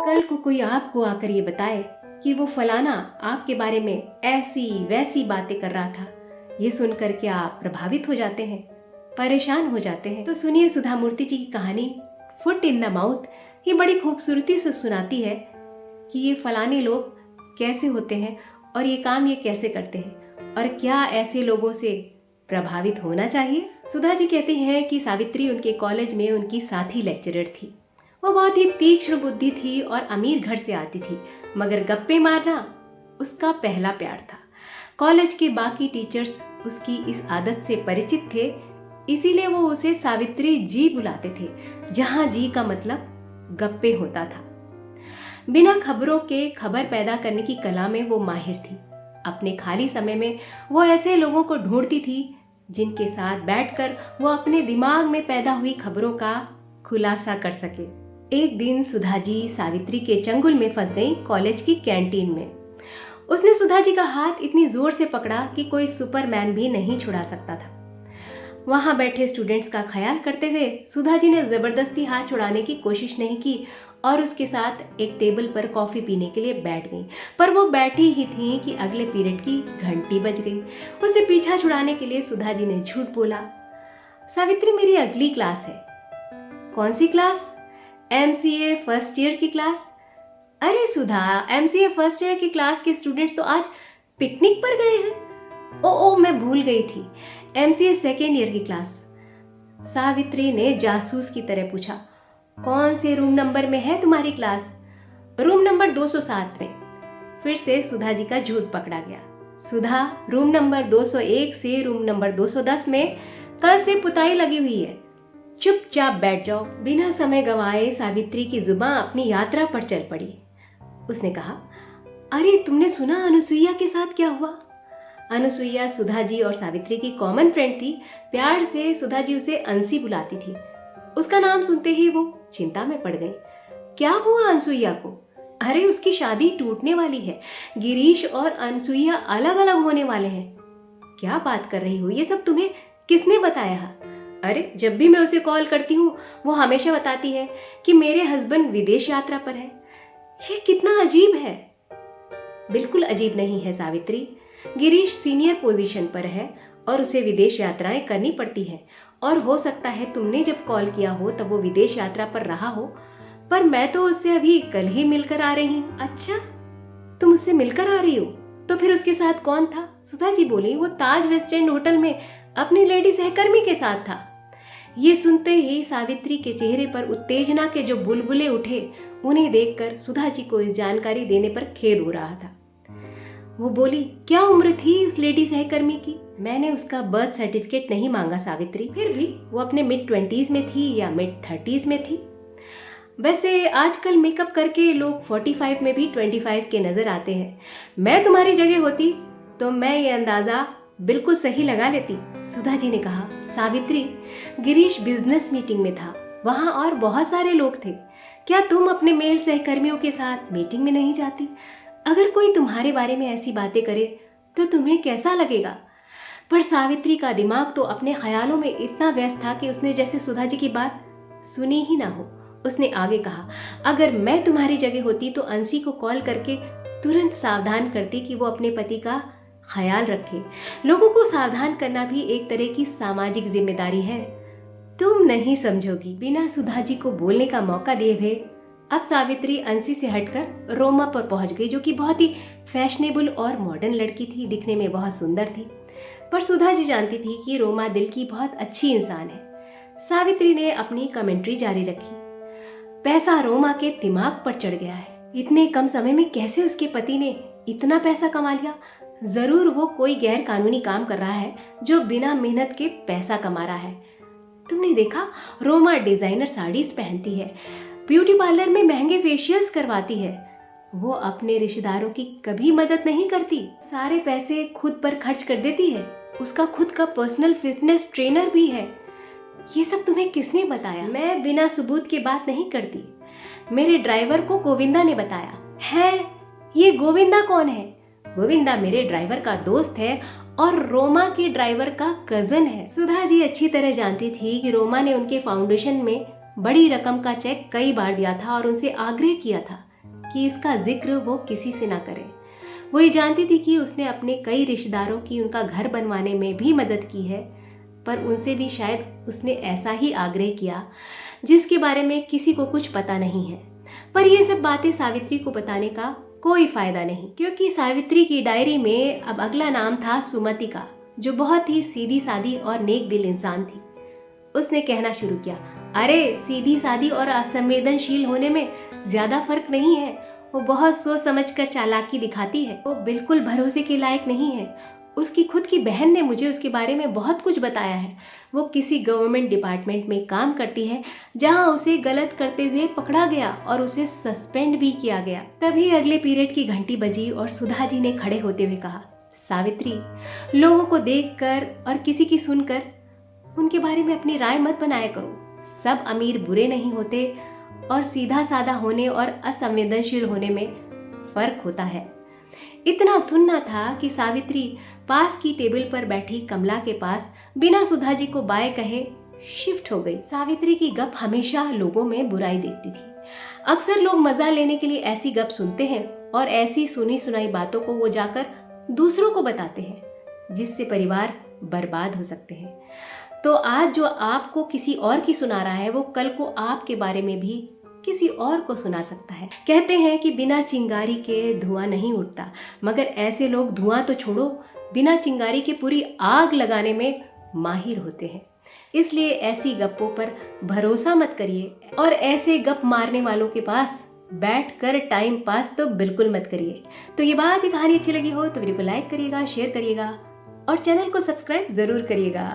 कल को कोई आपको आकर ये बताए कि वो फलाना आपके बारे में ऐसी वैसी बातें कर रहा था, ये सुनकर के आप प्रभावित हो जाते हैं, परेशान हो जाते हैं। तो सुनिए सुधा मूर्ति जी की कहानी फुट इन द माउथ। ये बड़ी खूबसूरती से सुनाती है कि ये फलाने लोग कैसे होते हैं और ये काम ये कैसे करते हैं और क्या ऐसे लोगों से प्रभावित होना चाहिए। सुधा जी कहती हैं कि सावित्री उनके कॉलेज में उनकी साथी लेक्चरर थी। वो बहुत ही तीक्ष्ण बुद्धि थी और अमीर घर से आती थी, मगर गप्पे मारना उसका पहला प्यार था। कॉलेज के बाकी टीचर्स उसकी इस आदत से परिचित थे, इसीलिए वो उसे सावित्री जी बुलाते थे, जहां जी का मतलब गप्पे होता था। बिना खबरों के खबर पैदा करने की कला में वो माहिर थी। अपने खाली समय में वो ऐसे लोगों को ढूंढती थी जिनके साथ बैठकर वो अपने दिमाग में पैदा हुई खबरों का खुलासा कर सके। एक दिन सुधा जी सावित्री के चंगुल में फंस गई कॉलेज की कैंटीन में। उसने सुधा जी का हाथ इतनी जोर से पकड़ा कि कोई सुपरमैन भी नहीं छुड़ा सकता था। वहां बैठे स्टूडेंट्स का ख्याल करते हुए सुधा जी ने जबरदस्ती हाथ छुड़ाने की कोशिश नहीं की और उसके साथ एक टेबल पर कॉफी पीने के लिए बैठ गई। पर वो बैठी ही थी कि अगले पीरियड की घंटी बज गई। उससे पीछा छुड़ाने के लिए सुधा जी ने झूठ बोला, सावित्री मेरी अगली क्लास है। कौन सी क्लास? MCA फर्स्ट ईयर की क्लास। अरे सुधा, MCA फर्स्ट ईयर की क्लास के स्टूडेंट्स तो आज पिकनिक पर गए हैं। ओ मैं भूल गई थी, MCA सेकेंड ईयर की क्लास। सावित्री ने जासूस की तरह पूछा, कौन से रूम नंबर में है तुम्हारी क्लास? रूम नंबर 207 में। फिर से सुधा जी का झूठ पकड़ा गया। सुधा, रूम नंबर 201 से रूम नंबर 210 में कल से पुताई लगी हुई है, चुपचाप बैठ जाओ। बिना समय गंवाए सावित्री की जुबान अपनी यात्रा पर चल पड़ी। उसने कहा, अरे तुमने सुना अनुसुईया के साथ क्या हुआ? अनुसुईया सुधा जी और सावित्री की कॉमन फ्रेंड थी। प्यार से सुधा जी उसे अंशी बुलाती थी। उसका नाम सुनते ही वो चिंता में पड़ गई। क्या हुआ अनुसुईया को? अरे उसकी शादी टूटने वाली है, गिरीश और अनुसुईया अलग अलग होने वाले हैं। क्या बात कर रही हो? ये सब तुम्हें किसने बताया? अरे जब भी मैं उसे कॉल करती हूँ वो हमेशा बताती है कि मेरे हस्बैंड विदेश यात्रा पर है। ये कितना अजीब है। बिल्कुल अजीब नहीं है सावित्री। गिरीश सीनियर पोजीशन पर है और उसे विदेश यात्राएं करनी पड़ती है और हो सकता है तुमने जब कॉल किया हो तब वो विदेश यात्रा पर रहा हो, पर मैं तो उससे अभी कल ही मिलकर आ रही हूँ। अच्छा, तुम उससे मिलकर आ रही हो? तो फिर उसके साथ कौन था? सुधा जी बोली, वो ताज वेस्ट एंड होटल में अपनी लेडी सहकर्मी के साथ था। ये सुनते ही सावित्री के चेहरे पर उत्तेजना के जो बुलबुले उठे, उन्हें देखकर सुधा जी को इस जानकारी देने पर खेद हो रहा था। वो बोली, क्या उम्र थी उस लेडी सहकर्मी की? मैंने उसका बर्थ सर्टिफिकेट नहीं मांगा सावित्री, फिर भी वो अपने मिड-20s में थी या मिड-30s में थी। वैसे आजकल मेकअप करके लोग 45 में भी 25 के नजर आते हैं। मैं तुम्हारी जगह होती तो मैं ये अंदाजा बिल्कुल सही लगा लेती। सुधा जी ने कहा, सावित्री, गिरीश बिजनेस मीटिंग में था, वहां और बहुत सारे लोग थे। क्या तुम अपने मेल सहकर्मियों के साथ मीटिंग में नहीं जाती? अगर कोई तुम्हारे बारे में ऐसी बातें करे तो तुम्हें कैसा लगेगा? पर सावित्री का दिमाग तो अपने ख्यालों में इतना व्यस्त था कि उसने जैसे सुधा जी की बात सुनी ही ना हो। उसने आगे कहा, अगर मैं तुम्हारी जगह होती तो अंशी को कॉल करके तुरंत सावधान करती कि वो अपने पति का ख्याल रखे। लोगों को सावधान करना भी एक तरह की सामाजिक जिम्मेदारी है। तुम नहीं समझोगी। बिना सुधा जी को बोलने का मौका दिए हुए अब सावित्री अंशी से हटकर रोमा पर पहुंच गई, जो कि बहुत ही फैशनेबल और मॉडर्न लड़की थी, दिखने में बहुत सुंदर थी। पर सुधा जी जानती थी कि रोमा दिल की बहुत अच्छी इंसान है। सावित्री ने अपनी कमेंट्री जारी रखी, पैसा रोमा के दिमाग पर चढ़ गया है। इतने कम समय में कैसे उसके पति ने इतना पैसा कमा लिया? जरूर वो कोई गैर कानूनी काम कर रहा है जो बिना मेहनत के पैसा कमा रहा है। तुमने देखा, रोमा डिजाइनर साड़ीज पहनती है, ब्यूटी पार्लर में महंगे फेशियल्स करवाती है। वो अपने रिश्तेदारों की कभी मदद नहीं करती, सारे पैसे खुद पर खर्च कर देती है। उसका खुद का पर्सनल फिटनेस ट्रेनर भी है। ये सब तुम्हें किसने बताया? मैं बिना सबूत की बात नहीं करती। मेरे ड्राइवर को गोविंदा ने बताया है। ये गोविंदा कौन है? गोविंदा मेरे ड्राइवर का दोस्त है और रोमा के ड्राइवर का कजन है। सुधा जी अच्छी तरह जानती थी कि रोमा ने उनके फाउंडेशन में बड़ी रकम का चेक कई बार दिया था और उनसे आग्रह किया था कि इसका जिक्र वो किसी से ना करे। वो ये जानती थी कि उसने अपने कई रिश्तेदारों की उनका घर बनवाने में भी मदद की है, पर उनसे भी शायद उसने ऐसा ही आग्रह किया जिसके बारे में किसी को कुछ पता नहीं है। पर ये सब बातें सावित्री को बताने का कोई फायदा नहीं, क्योंकि सावित्री की डायरी में अब अगला नाम था सुमति का, जो बहुत ही सीधी सादी और नेक दिल इंसान थी। उसने कहना शुरू किया, अरे सीधी सादी और असंवेदनशील होने में ज्यादा फर्क नहीं है। वो बहुत सोच समझकर चालाकी दिखाती है। वो बिल्कुल भरोसे के लायक नहीं है। उसकी खुद की बहन ने मुझे उसके बारे में बहुत कुछ बताया है। वो किसी गवर्नमेंट डिपार्टमेंट में काम करती है, जहां उसे गलत करते हुए पकड़ा गया और उसे सस्पेंड भी किया गया। तभी अगले पीरियड की घंटी बजी और सुधा जी ने खड़े होते हुए कहा, सावित्री, लोगों को देखकर और किसी की सुनकर उनके बारे में अपनी राय मत बनाया करो। सब अमीर बुरे नहीं होते और सीधा साधा होने और असंवेदनशील होने में फर्क होता है। इतना सुनना था कि सावित्री पास की टेबल पर बैठी कमला के पास बिना सुधा जी को बाय कहे शिफ्ट हो गई। सावित्री की गप हमेशा लोगों में बुराई देखती थी। अक्सर लोग मजा लेने के लिए ऐसी गप सुनते हैं और ऐसी सुनी सुनाई बातों को वो जाकर दूसरों को बताते हैं, जिससे परिवार बर्बाद हो सकते हैं। तो आज जो आपको किसी और की सुना रहा है, वो कल को आपके बारे में भी किसी और को सुना सकता है। कहते हैं कि बिना चिंगारी के धुआं नहीं उठता, मगर ऐसे लोग धुआं तो छोड़ो, बिना चिंगारी के पूरी आग लगाने में माहिर होते हैं। इसलिए ऐसी गप्पों पर भरोसा मत करिए और ऐसे गप मारने वालों के पास बैठकर टाइम पास तो बिल्कुल मत करिए। तो ये बात, ये कहानी अच्छी लगी हो तो वीडियो को लाइक करिएगा, शेयर करिएगा और चैनल को सब्सक्राइब जरूर करिएगा।